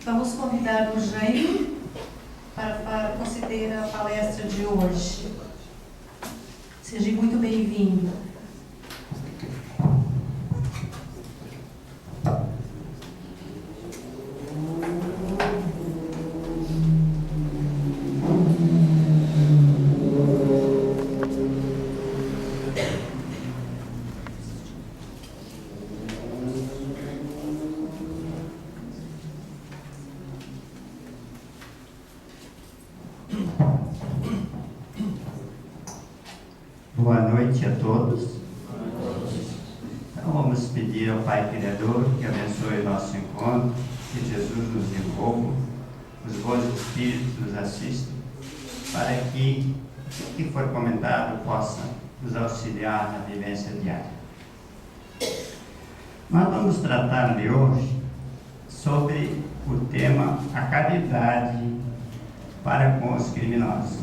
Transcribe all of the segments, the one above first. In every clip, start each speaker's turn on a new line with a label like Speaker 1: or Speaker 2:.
Speaker 1: Vamos convidar o Jaime para conceder a palestra de hoje. Seja muito bem-vindo.
Speaker 2: Boa noite a todos. Então vamos pedir ao Pai Criador que abençoe o nosso encontro, que Jesus nos envolva, os bons espíritos nos assistam, para que o que for comentado possa nos auxiliar na vivência diária. Nós vamos tratar de hoje sobre o tema a caridade para com os criminosos.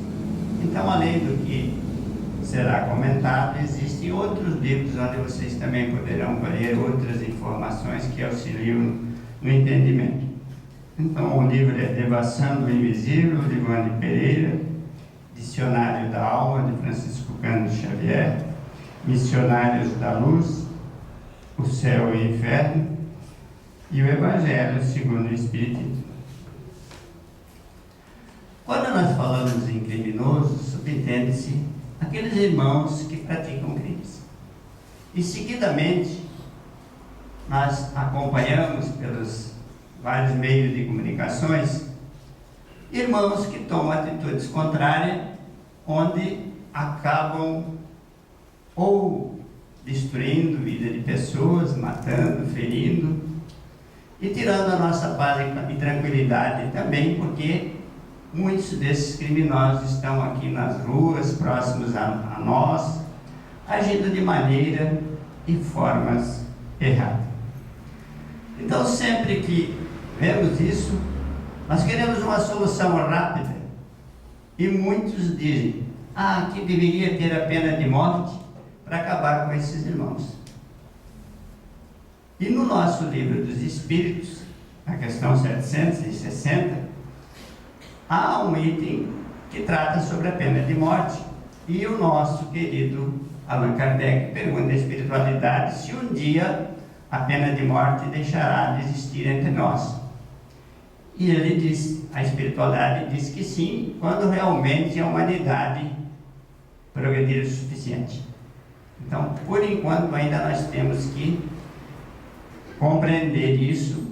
Speaker 2: Então, além do que será comentado, existem outros livros onde vocês também poderão colher outras informações que auxiliam no entendimento. Então, o livro é Devassando o Invisível, de Ivone Pereira, Dicionário da Alma, de Francisco Cândido Xavier, Missionários da Luz, O Céu e o Inferno, e o Evangelho segundo o Espiritismo. Quando nós falamos em criminosos, subentende-se aqueles irmãos que praticam crimes. E seguidamente, nós acompanhamos pelos vários meios de comunicações irmãos que tomam atitudes contrárias, onde acabam ou destruindo a vida de pessoas, matando, ferindo e tirando a nossa paz e tranquilidade também, porque muitos desses criminosos estão aqui nas ruas, próximos a nós, agindo de maneira e formas erradas. Então, sempre que vemos isso, nós queremos uma solução rápida. E muitos dizem, que deveria ter a pena de morte para acabar com esses irmãos. E no nosso livro dos Espíritos, na questão 760, há um item que trata sobre a pena de morte, e o nosso querido Allan Kardec pergunta à espiritualidade se um dia a pena de morte deixará de existir entre nós. E ele diz, a espiritualidade diz que sim, quando realmente a humanidade progredir o suficiente. Então, por enquanto, ainda nós temos que compreender isso,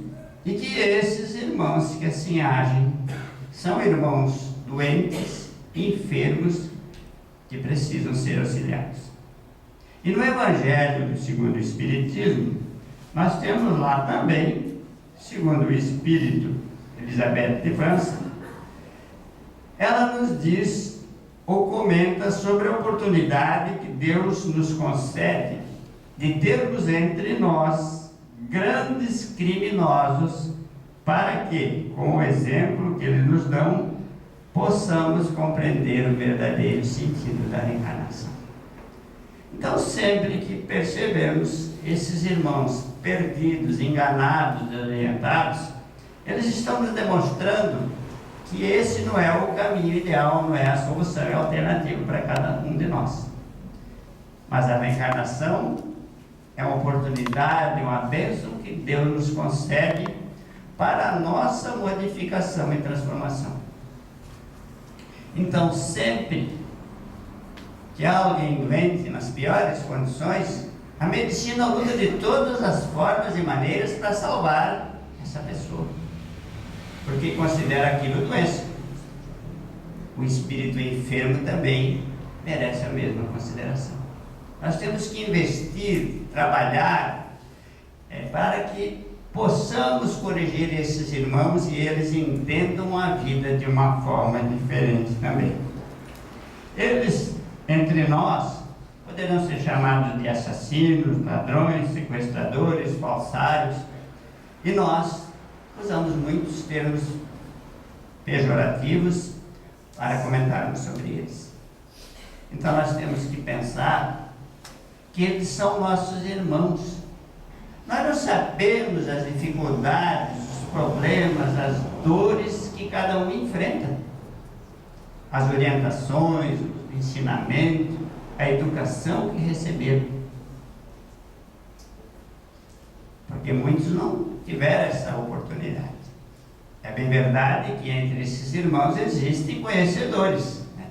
Speaker 2: e que esses irmãos que assim agem são irmãos doentes, enfermos, que precisam ser auxiliados. E no Evangelho segundo o Espiritismo, nós temos lá também, segundo o Espírito Elizabeth de França, ela nos diz ou comenta sobre a oportunidade que Deus nos concede de termos entre nós grandes criminosos, para que, com o exemplo que eles nos dão, possamos compreender o verdadeiro sentido da reencarnação. Então, sempre que percebemos esses irmãos perdidos, enganados, desorientados, eles estão nos demonstrando que esse não é o caminho ideal, não é a solução e a alternativa para cada um de nós. Mas a reencarnação é uma oportunidade, uma bênção que Deus nos concede para a nossa modificação e transformação. Então, sempre que há alguém doente nas piores condições, a medicina luta de todas as formas e maneiras para salvar essa pessoa, porque considera aquilo doença. O espírito enfermo também merece a mesma consideração. Nós temos que investir, trabalhar para que possamos corrigir esses irmãos e eles entendam a vida de uma forma diferente também. Eles, entre nós, poderão ser chamados de assassinos, ladrões, sequestradores, falsários, e nós usamos muitos termos pejorativos para comentarmos sobre eles. Então nós temos que pensar que eles são nossos irmãos. Nós não sabemos as dificuldades, os problemas, as dores que cada um enfrenta, as orientações, o ensinamento, a educação que receberam. Porque muitos não tiveram essa oportunidade. É bem verdade que entre esses irmãos existem conhecedores, né?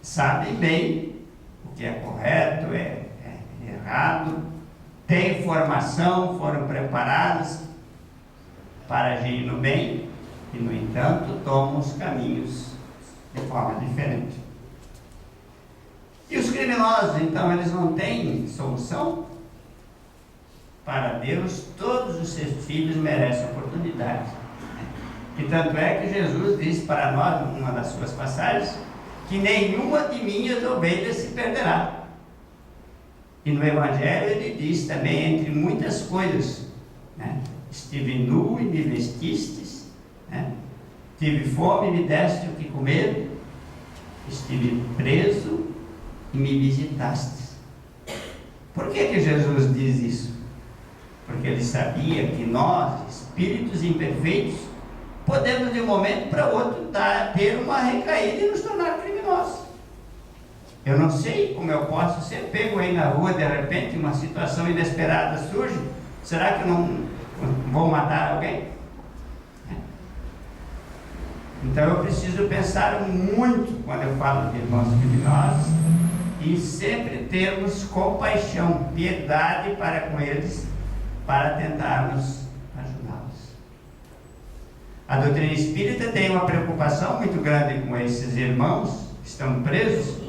Speaker 2: Sabem bem o que é correto, é errado, têm formação, foram preparados para agir no bem e, no entanto, tomam os caminhos de forma diferente. E os criminosos, então, eles não têm solução? Para Deus, todos os seus filhos merecem oportunidade. E tanto é que Jesus disse para nós, numa das suas passagens, que nenhuma de minhas ovelhas se perderá. E no Evangelho ele diz também, entre muitas coisas, né? Estive nu e me vestistes, né? Tive fome e me deste o que comer, estive preso e me visitastes. Por que Jesus diz isso? Porque ele sabia que nós, espíritos imperfeitos, podemos de um momento para outro ter uma recaída e nos tornar criminosos. Eu não sei como eu posso ser pego aí na rua, de repente uma situação inesperada surge. Será que eu não vou matar alguém? Então eu preciso pensar muito quando eu falo de irmãos criminosos e sempre termos compaixão, piedade para com eles, para tentarmos ajudá-los. A doutrina espírita tem uma preocupação muito grande com esses irmãos que estão presos,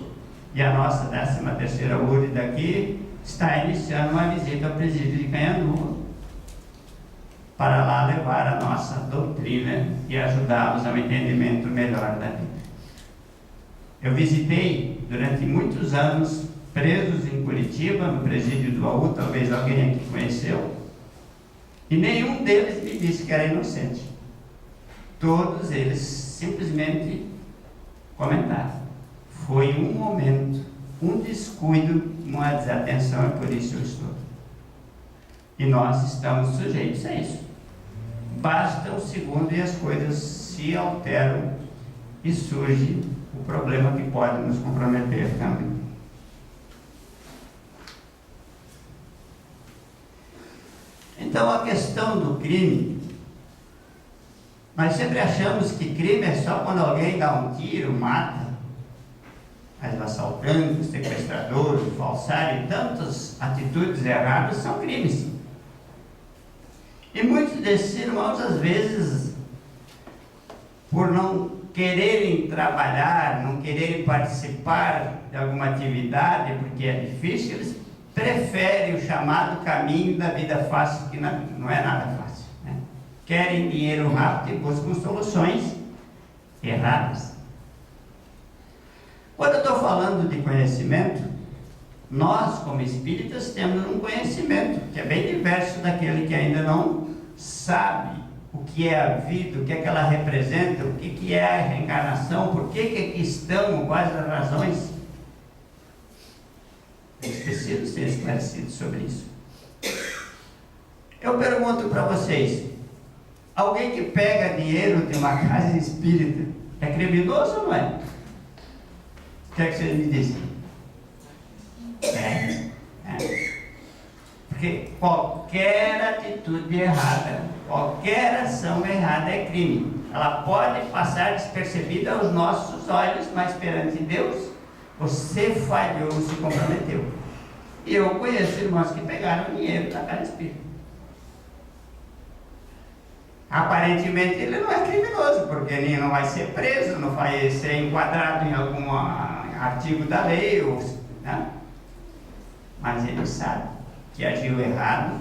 Speaker 2: e a nossa 13ª URI daqui está iniciando uma visita ao presídio de Canhanduva para lá levar a nossa doutrina e ajudá-los ao entendimento melhor da vida. Eu visitei durante muitos anos presos em Curitiba, no presídio do Baú, talvez alguém aqui conheceu, e nenhum deles me disse que era inocente. Todos eles simplesmente comentaram: foi um momento, um descuido, uma desatenção, e por isso eu estou. E nós estamos sujeitos a isso. Basta um segundo e as coisas se alteram e surge o problema que pode nos comprometer também. Então, a questão do crime, nós sempre achamos que crime é só quando alguém dá um tiro, mata. Mas o assaltante, o sequestrador, o falsário e tantas atitudes erradas são crimes. E muitos desses irmãos, às vezes, por não quererem trabalhar, não quererem participar de alguma atividade, porque é difícil, eles preferem o chamado caminho da vida fácil, que não é nada fácil, né? Querem dinheiro rápido e buscam soluções erradas. Quando eu estou falando de conhecimento, nós, como espíritas, temos um conhecimento que é bem diverso daquele que ainda não sabe o que é a vida, o que é que ela representa, o que é a reencarnação, por que aqui estamos, quais as razões. Eles precisam ser esclarecidos sobre isso. Eu pergunto para vocês: alguém que pega dinheiro de uma casa espírita é criminoso ou não é? O que é que vocês me dizem? Porque qualquer atitude errada, qualquer ação errada é crime. Ela pode passar despercebida aos nossos olhos, mas perante Deus, você falhou, se comprometeu. E eu conheço irmãos que pegaram dinheiro da casa espírita. Aparentemente ele não é criminoso, porque ele não vai ser preso, não vai ser enquadrado em algum artigo da lei, né? Mas ele sabe que agiu errado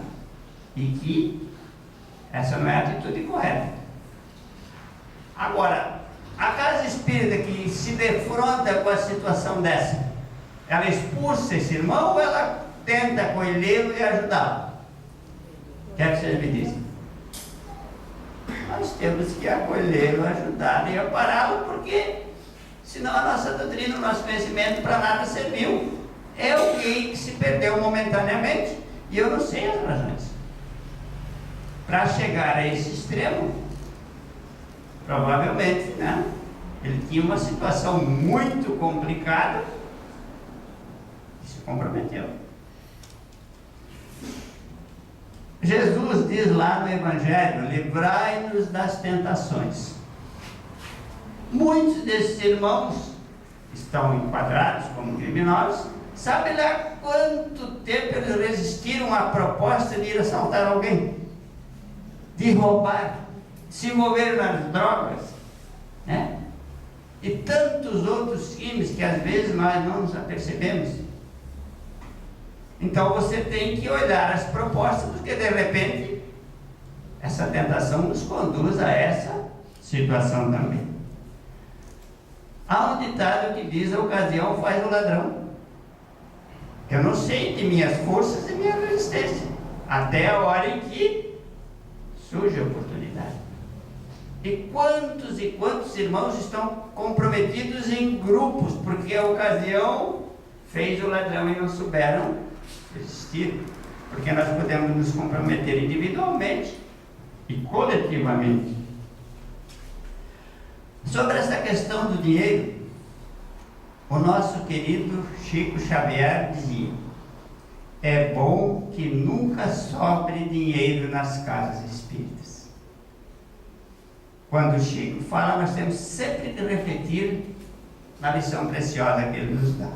Speaker 2: e que essa não é a atitude correta. Agora, a casa espírita que se defronta com a situação dessa, ela expulsa esse irmão ou ela tenta acolhê-lo e ajudá-lo? O que é que vocês me dizem? Nós temos que acolhê-lo, ajudá-lo e ampará-lo, porque senão a nossa doutrina, o nosso conhecimento para nada serviu. É alguém que se perdeu momentaneamente e eu não sei as razões. para chegar a esse extremo, provavelmente, né? Ele tinha uma situação muito complicada e se comprometeu. Jesus diz lá no Evangelho: livrai-nos das tentações. Muitos desses irmãos estão enquadrados como criminosos. Sabe lá quanto tempo eles resistiram à proposta de ir assaltar alguém, de roubar, se envolver nas drogas, né? E tantos outros crimes que às vezes nós não nos apercebemos. Então você tem que olhar as propostas, porque de repente essa tentação nos conduz a essa situação também. Há um ditado que diz: a ocasião faz o ladrão. Eu não sei de minhas forças e minha resistência, até a hora em que surge a oportunidade. E quantos irmãos estão comprometidos em grupos, porque a ocasião fez o ladrão e não souberam resistir. Porque nós podemos nos comprometer individualmente e coletivamente. Sobre essa questão do dinheiro, o nosso querido Chico Xavier dizia: é bom que nunca sobre dinheiro nas casas espíritas. Quando o Chico fala, nós temos sempre de refletir na lição preciosa que ele nos dá.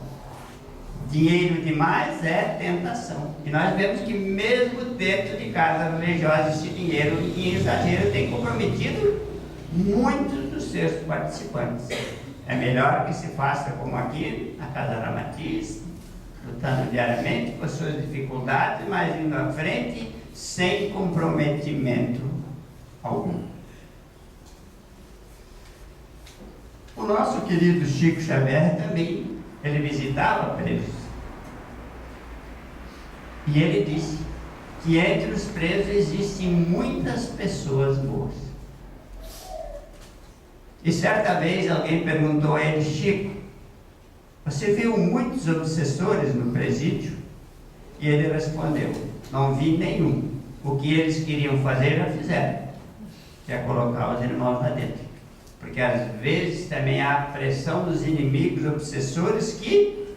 Speaker 2: Dinheiro demais é tentação. E nós vemos que mesmo dentro de casa religiosa, esse dinheiro em exagero tem comprometido muitos dos seus participantes. É melhor que se faça como aqui, na Casa da Matiz, lutando diariamente com as suas dificuldades, mas indo à frente, sem comprometimento algum. O nosso querido Chico Xavier também, ele visitava presos. E ele disse que entre os presos existem muitas pessoas boas. E certa vez alguém perguntou a ele: Chico, você viu muitos obsessores no presídio? E ele respondeu: não vi nenhum. O que eles queriam fazer já fizeram, que é colocar os irmãos lá dentro. Porque às vezes também há a pressão dos inimigos obsessores que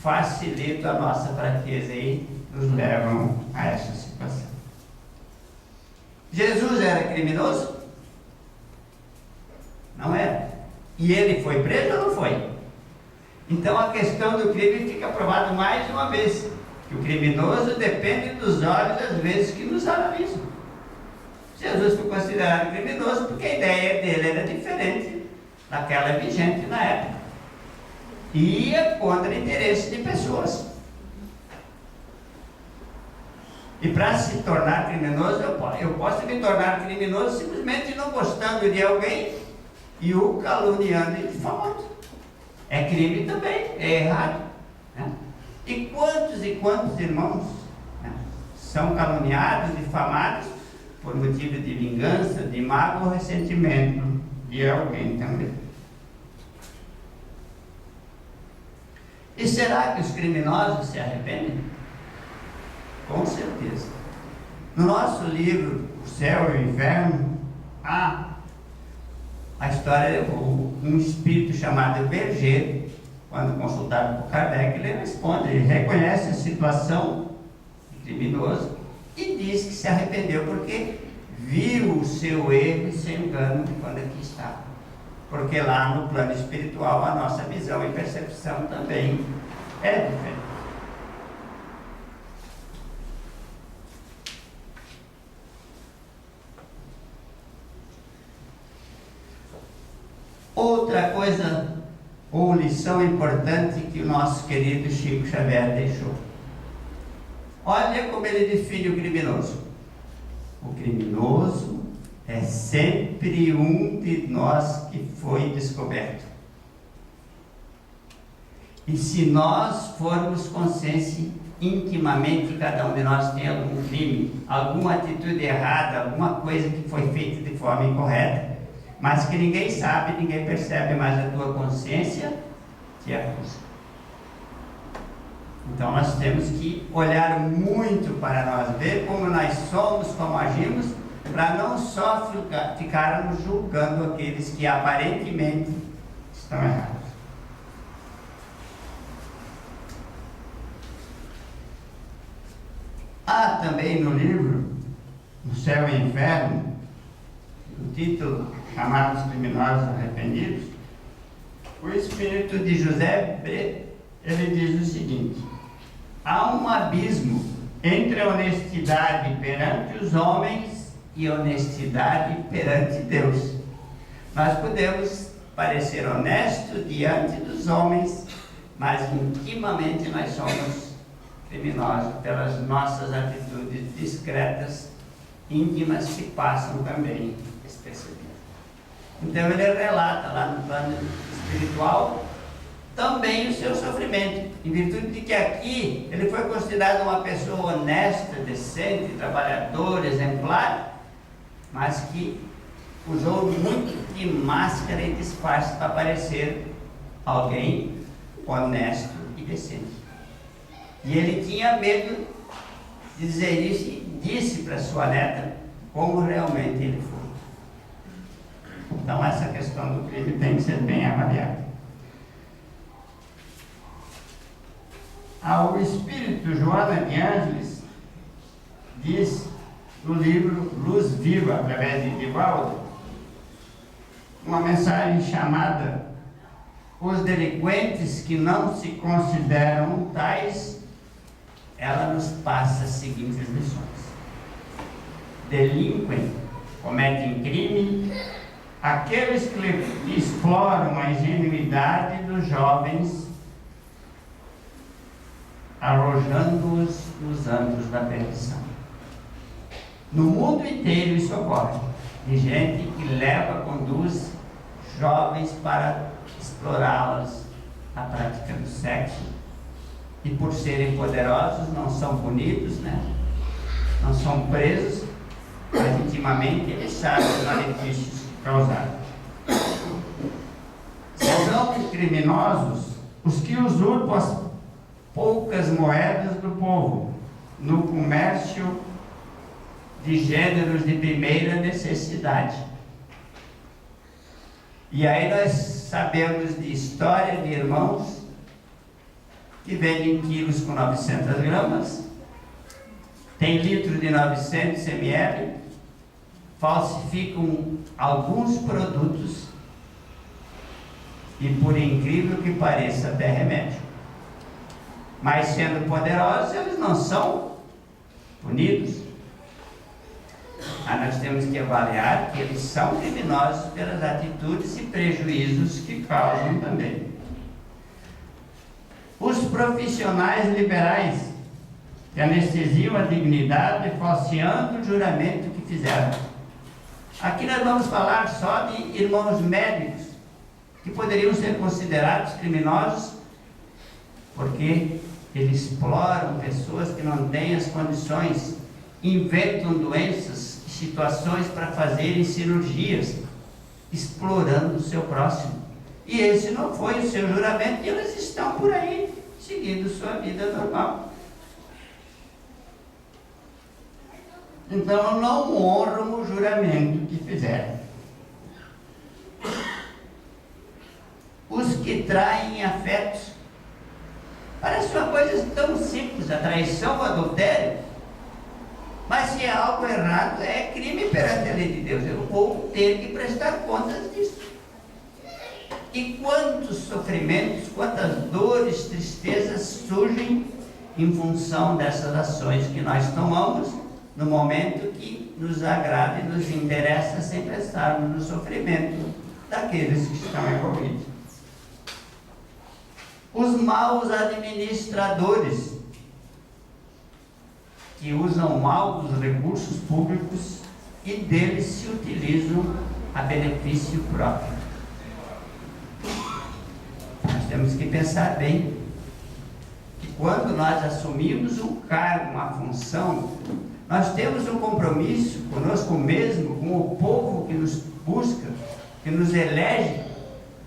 Speaker 2: facilitam a nossa fraqueza e nos levam a essa situação. Jesus era criminoso? Não era. E ele foi preso ou não foi? Então a questão do crime fica provada mais uma vez, que o criminoso depende dos olhos, às vezes, que nos analisam. Jesus foi considerado criminoso porque a ideia dele era diferente daquela vigente na época. Ia contra o interesse de pessoas. E para se tornar criminoso, eu posso me tornar criminoso simplesmente não gostando de alguém e o caluniando e difamando. É crime também, é errado, né? E quantos irmãos, né, são caluniados, difamados por motivo de vingança, de mágoa ou ressentimento de alguém também. E será que os criminosos se arrependem? Com certeza. No nosso livro O Céu e o Inferno, há a história de um espírito chamado Berger. Quando consultado por Kardec, ele responde, ele reconhece a situação de criminoso e diz que se arrependeu porque viu o seu erro e seu engano quando aqui estava. Porque lá no plano espiritual a nossa visão e percepção também é diferente. Outra coisa ou lição importante que o nosso querido Chico Xavier deixou. Olha como ele define o criminoso. O criminoso é sempre um de nós que foi descoberto. E se nós formos conscientes, intimamente cada um de nós tem algum crime, alguma atitude errada, alguma coisa que foi feita de forma incorreta, mas que ninguém sabe, ninguém percebe, mas a tua consciência te acusa. Então nós temos que olhar muito para nós, ver como nós somos, como agimos, para não só ficarmos julgando aqueles que aparentemente estão errados. Há também no livro O Céu e o Inferno, o título chamado Os Criminosos Arrependidos, o espírito de José B. ele diz o seguinte: há um abismo entre a honestidade perante os homens e a honestidade perante Deus. Nós podemos parecer honestos diante dos homens, mas intimamente nós somos criminosos pelas nossas atitudes discretas, íntimas, que passam também despercebidas. Então ele relata lá no plano espiritual também o seu sofrimento, em virtude de que aqui ele foi considerado uma pessoa honesta, decente, trabalhadora, exemplar, mas que usou muito de máscara e disfarce para parecer alguém honesto e decente. E ele tinha medo de dizer isso e disse para sua neta como realmente ele foi. Então essa questão do crime tem que ser bem avaliada. O espírito Joana de Ângeles diz no livro Luz Viva, através de Divaldo, uma mensagem chamada Os Delinquentes que não se consideram tais. Ela nos passa as seguintes lições: delinquem, cometem crime aqueles que exploram a ingenuidade dos jovens, arrojando-os nos antros da perdição. No mundo inteiro isso ocorre, de gente que conduz jovens para explorá-las na prática do sexo, e por serem poderosos não são punidos, não são presos, mas intimamente eles sabem os malefícios causados. São criminosos os que usurpam as poucas moedas do povo no comércio de gêneros de primeira necessidade. E aí nós sabemos de história de irmãos que vendem quilos com 900 gramas, tem litro de 900 ml, falsificam alguns produtos e, por incrível que pareça, até remédio. Mas sendo poderosos, eles não são punidos. Nós temos que avaliar que eles são criminosos pelas atitudes e prejuízos que causam também. Os profissionais liberais que anestesiam a dignidade falseando o juramento que fizeram. Aqui nós vamos falar só de irmãos médicos que poderiam ser considerados criminosos porque eles exploram pessoas que não têm as condições, inventam doenças e situações para fazerem cirurgias, explorando o seu próximo. E esse não foi o seu juramento e eles estão por aí, seguindo sua vida normal. Então não honram o juramento que fizeram. Os que traem afetos. Parece uma coisa tão simples, a traição, o adultério. Mas se é algo errado, é crime perante a lei de Deus. Eu vou ter que prestar contas disso. E quantos sofrimentos, quantas dores, tristezas surgem em função dessas ações que nós tomamos no momento que nos agrada e nos interessa, sem pensarmos no sofrimento daqueles que estão envolvidos. Os maus administradores, que usam mal os recursos públicos e deles se utilizam a benefício próprio. Nós temos que pensar bem que quando nós assumimos um cargo, uma função, nós temos um compromisso conosco mesmo, com o povo que nos busca, que nos elege,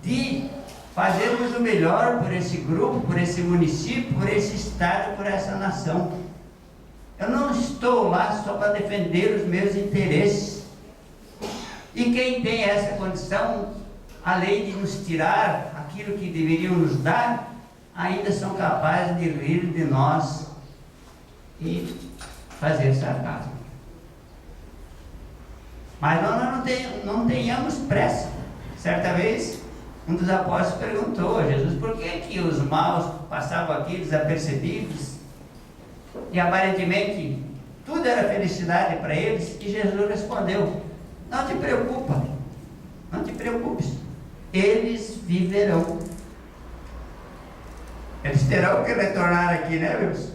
Speaker 2: de fazermos o melhor por esse grupo, por esse município, por esse estado, por essa nação. Eu não estou lá só para defender os meus interesses. E quem tem essa condição, além de nos tirar aquilo que deveriam nos dar, ainda são capazes de rir de nós e fazer sarcasmo. Mas nós não tenhamos pressa. Certa vez, um dos apóstolos perguntou a Jesus por que os maus passavam aqui desapercebidos e aparentemente tudo era felicidade para eles, e Jesus respondeu: não te preocupa, não te preocupes, eles viverão. Eles terão que retornar aqui, né, meus?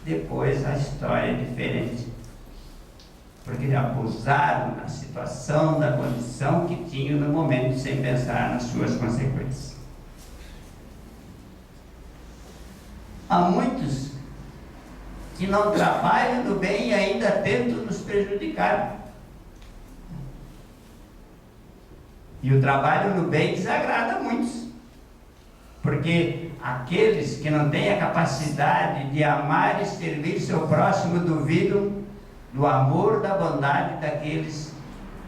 Speaker 2: Depois a história é diferente, porque abusaram da situação, da condição que tinham no momento, sem pensar nas suas consequências. Há muitos que não trabalham no bem e ainda tentam nos prejudicar. E o trabalho no bem desagrada a muitos, porque aqueles que não têm a capacidade de amar e servir seu próximo duvidam do amor, da bondade daqueles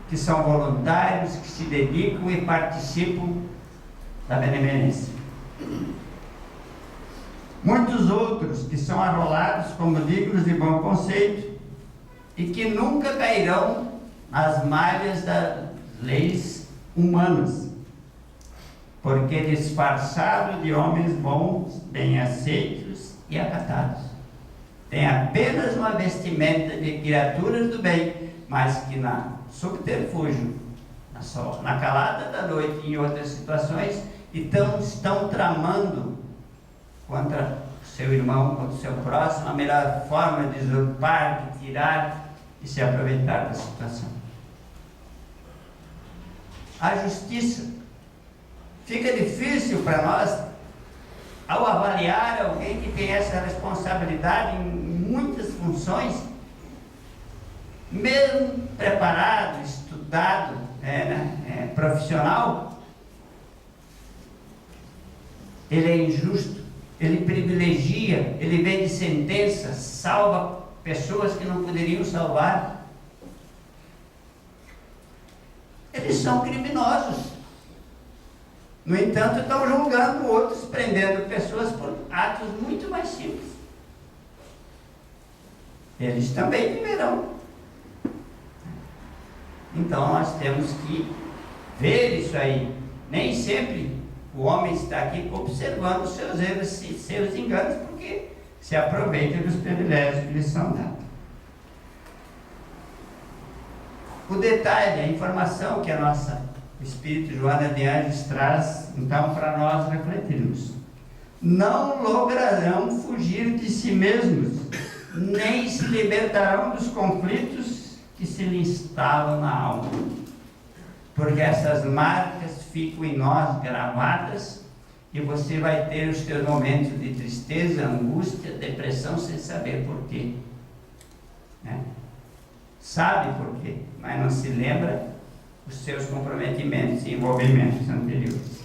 Speaker 2: que são voluntários, que se dedicam e participam da benemerência. Muitos outros que são arrolados como dignos de bom conceito e que nunca cairão nas malhas das leis humanas, porque disfarçado de homens bons, bem aceitos e acatados, tem apenas uma vestimenta de criaturas do bem, mas que na subterfúgio, na calada da noite e em outras situações, estão tramando contra o seu irmão, contra o seu próximo, a melhor forma de usurpar, de tirar e se aproveitar da situação. A justiça. Fica difícil para nós, ao avaliar alguém que tem essa responsabilidade em muitas funções, mesmo preparado, estudado, profissional, ele é injusto, ele privilegia, ele vende sentenças, salva pessoas que não poderiam salvar. Eles são criminosos. No entanto, estão julgando outros, prendendo pessoas por atos muito mais simples. Eles também viverão. Então, nós temos que ver isso aí. Nem sempre o homem está aqui observando os seus erros e seus enganos, porque se aproveita dos privilégios que lhes são dados. O detalhe, a informação que o Espírito Joana de Anjos traz, então, para nós refletirmos. Não lograrão fugir de si mesmos, nem se libertarão dos conflitos que se lhe instalam na alma. Porque essas marcas ficam em nós gravadas e você vai ter os seus momentos de tristeza, angústia, depressão, sem saber por quê. Sabe por quê, mas não se lembra os seus comprometimentos e envolvimentos anteriores.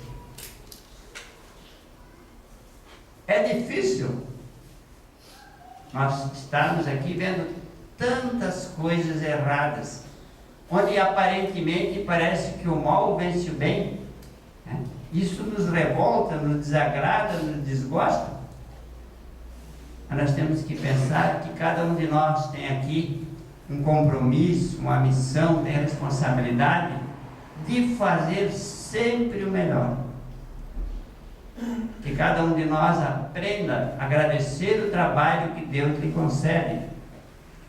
Speaker 2: É difícil nós estarmos aqui vendo tantas coisas erradas, onde aparentemente parece que o mal vence o bem. Isso nos revolta, nos desagrada, nos desgosta. Mas nós temos que pensar que cada um de nós tem aqui um compromisso, uma missão, tem a responsabilidade de fazer sempre o melhor. Que cada um de nós aprenda a agradecer o trabalho que Deus lhe concede,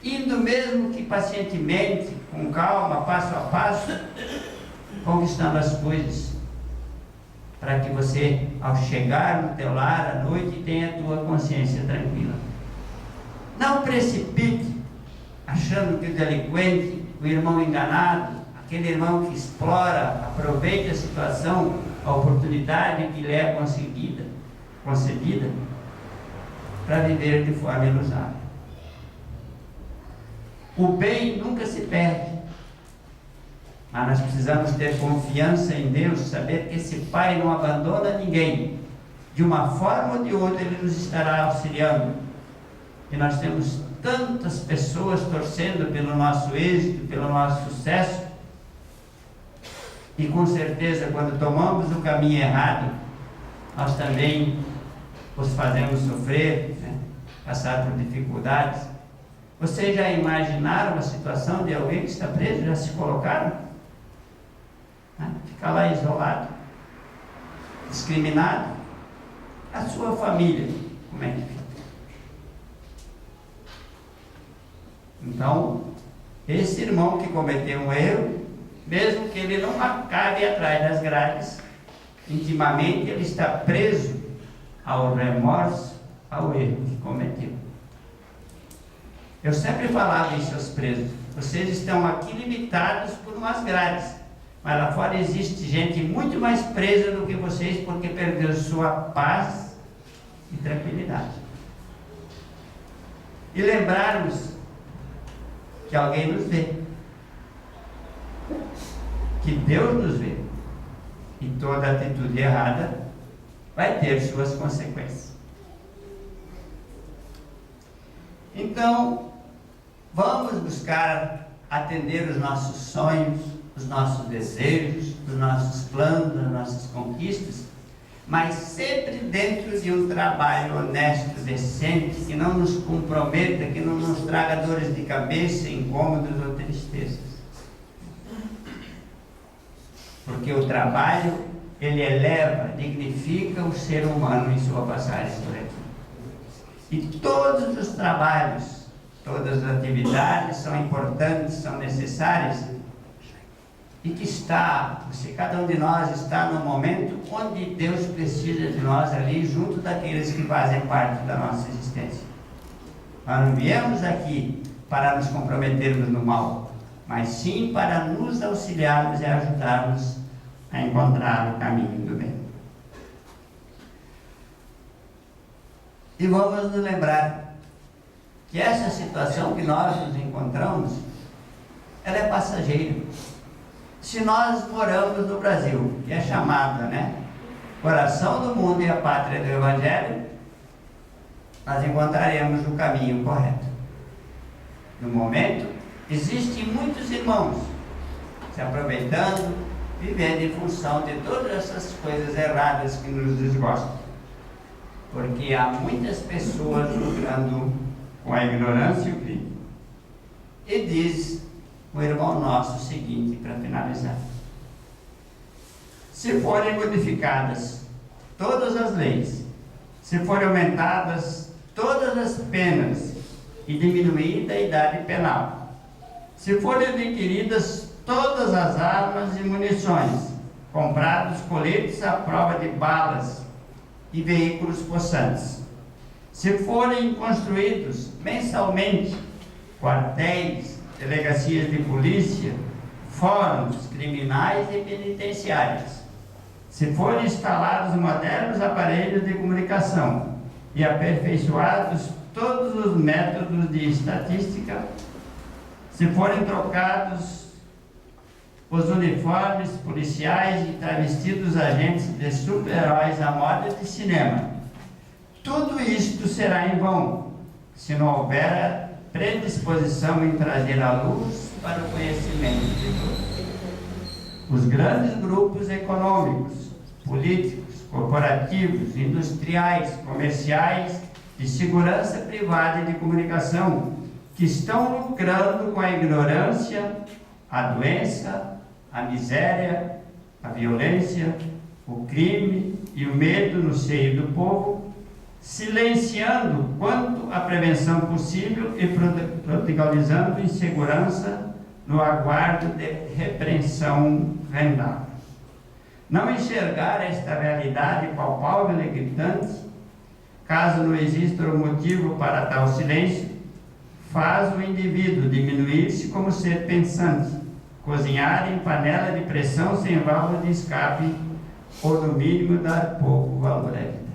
Speaker 2: indo mesmo que pacientemente, com calma, passo a passo, conquistando as coisas, para que você, ao chegar no teu lar à noite, tenha a tua consciência tranquila. Não precipite, achando que o delinquente, o irmão enganado, aquele irmão que explora, aproveita a situação, a oportunidade que lhe é concedida para viver de forma ilusória. O bem nunca se perde, mas nós precisamos ter confiança em Deus, saber que esse Pai não abandona ninguém. De uma forma ou de outra Ele nos estará auxiliando. E nós temos tantas pessoas torcendo pelo nosso êxito, pelo nosso sucesso. E com certeza, quando tomamos o caminho errado, nós também os fazemos sofrer, né? Passar por dificuldades. Vocês já imaginaram a situação de alguém que está preso? Já se colocaram? Né? Ficar lá isolado, discriminado. A sua família, como é que fica? Então, esse irmão que cometeu um erro, mesmo que ele não acabe atrás das grades, intimamente ele está preso ao remorso, ao erro que cometeu. Eu sempre falava isso aos presos: vocês estão aqui limitados por umas grades, mas lá fora existe gente muito mais presa do que vocês, porque perdeu sua paz e tranquilidade. E lembrarmos que alguém nos vê, que Deus nos vê, e toda atitude errada vai ter suas consequências. Então, vamos buscar atender os nossos sonhos, os nossos desejos, os nossos planos, as nossas conquistas, mas sempre dentro de um trabalho honesto, decente, que não nos comprometa, que não nos traga dores de cabeça, incômodos ou tristezas. Porque o trabalho, ele eleva, dignifica o ser humano em sua passagem por aqui. E todos os trabalhos, todas as atividades são importantes, são necessárias, e que cada um de nós está no momento onde Deus precisa de nós ali, junto daqueles que fazem parte da nossa existência. Nós não viemos aqui para nos comprometermos no mal, mas sim para nos auxiliarmos e ajudarmos a encontrar o caminho do bem. E vamos nos lembrar que essa situação que nós nos encontramos, ela é passageira. Se nós moramos no Brasil, que é chamada, né, coração do mundo e a pátria do Evangelho, nós encontraremos o caminho correto. No momento, existem muitos irmãos se aproveitando, vivendo em função de todas essas coisas erradas que nos desgostam. Porque há muitas pessoas lucrando com a ignorância e o crime. E diz o irmão nosso o seguinte, para finalizar: se forem modificadas todas as leis, se forem aumentadas todas as penas e diminuída a idade penal, se forem adquiridas todas as armas e munições, comprados coletes à prova de balas e veículos possantes, se forem construídos mensalmente quartéis, delegacias de polícia, fóruns criminais e penitenciários, se forem instalados modernos aparelhos de comunicação e aperfeiçoados todos os métodos de estatística, se forem trocados os uniformes policiais e travestidos agentes de super-heróis à moda de cinema, tudo isto será em vão, se não houver predisposição em trazer a luz para o conhecimento de todos. Os grandes grupos econômicos, políticos, corporativos, industriais, comerciais, de segurança privada e de comunicação, que estão lucrando com a ignorância, a doença, a miséria, a violência, o crime e o medo no seio do povo, silenciando quanto a prevenção possível e prodigalizando insegurança no aguardo de repreensão rendável. Não enxergar esta realidade palpável e gritante, caso não exista um motivo para tal silêncio, faz o indivíduo diminuir-se como ser pensante, cozinhar em panela de pressão sem válvula de escape, ou no mínimo dar pouco valor à vida.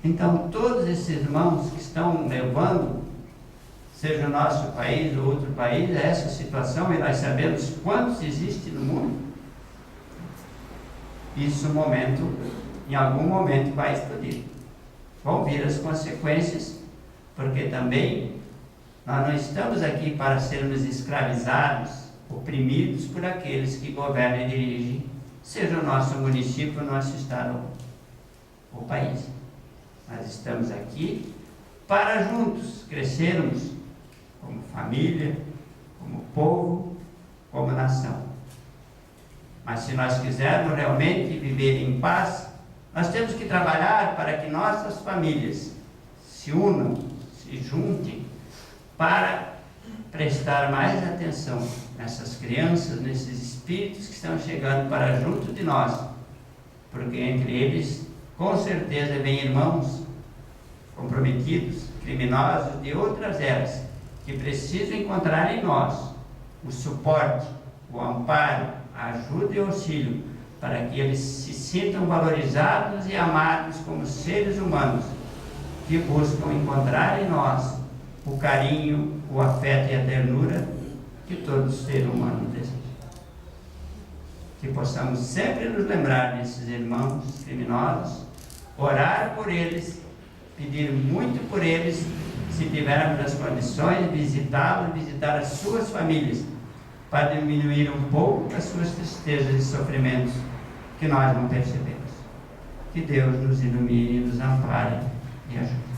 Speaker 2: Então, todos esses irmãos que estão levando, seja o nosso país ou outro país, a essa situação, e nós sabemos quantos existem no mundo, isso em algum momento vai explodir. vão vir as consequências, porque também nós não estamos aqui para sermos escravizados, oprimidos por aqueles que governam e dirigem, seja o nosso município, o nosso estado ou país. Nós estamos aqui para juntos crescermos como família, como povo, como nação. Mas se nós quisermos realmente viver em paz, nós temos que trabalhar para que nossas famílias se unam, se juntem, para prestar mais atenção nessas crianças, nesses espíritos que estão chegando para junto de nós, porque entre eles, com certeza, vem irmãos comprometidos, criminosos de outras eras, que precisam encontrar em nós o suporte, o amparo, a ajuda e o auxílio, para que eles se sintam valorizados e amados como seres humanos, que buscam encontrar em nós o carinho, o afeto e a ternura que todo ser humano deseja. Que possamos sempre nos lembrar desses irmãos criminosos, orar por eles, pedir muito por eles, se tivermos as condições, visitá-los, visitar as suas famílias, para diminuir um pouco as suas tristezas e sofrimentos que nós não percebemos. Que Deus nos ilumine, nos ampare e ajude.